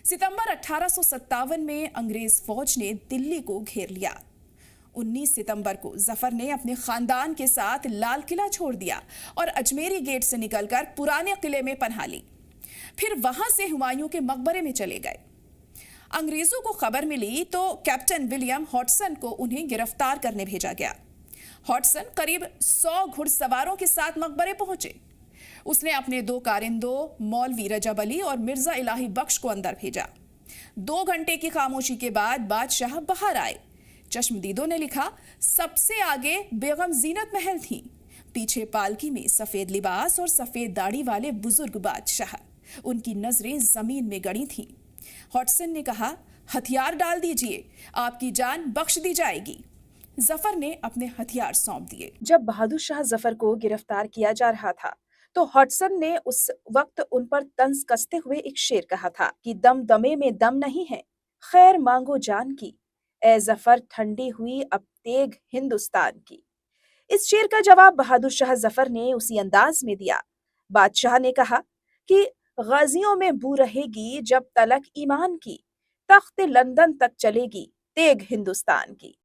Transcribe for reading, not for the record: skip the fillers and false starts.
सितंबर 1857 में अंग्रेज फौज ने दिल्ली को घेर लिया। 19 सितंबर को जफर ने अपने खानदान के साथ लाल किला छोड़ दिया और अजमेरी गेट से निकलकर पुराने किले में पनाह ली। फिर वहां से हुमायूं के मकबरे में चले गए। अंग्रेजों को खबर मिली तो कैप्टन विलियम हॉटसन को उन्हें गिरफ्तार करने भेजा गया। हॉटसन करीब 100 घुड़सवारों के साथ मकबरे पहुंचे। उसने अपने 2 कारिंदों मौलवी रजब अली और मिर्जा इलाही बख्श को अंदर भेजा। 2 घंटे की खामोशी के बाद बादशाह बाहर आए। चश्मदीदों ने लिखा, सबसे आगे बेगम जीनत महल थी, पीछे पालकी में सफेद लिबास और सफेद दाढ़ी वाले बुजुर्ग बादशाह। उनकी नजरें जमीन में गड़ी थीं। हॉटसन ने कहा, हथियार डाल दीजिए, आपकी जान बख्श दी जाएगी। जफर ने अपने हथियार सौंप दिए। जब बहादुर शाह जफर को गिरफ्तार किया जा रहा था तो हॉटसन ने उस वक्त उन पर तंज कसते हुए एक शेर कहा था कि दम दमे में दम नहीं है, खैर मांगो जान की, ए जफर ठंडी हुई अब तेग हिंदुस्तान की। इस शेर का जवाब बहादुर शाह जफर ने उसी अंदाज में दिया। बादशाह ने कहा कि गाजियों में बू रहेगी जब तलक ईमान की, तख्त लंदन तक चलेगी तेग हिंदुस्तान की।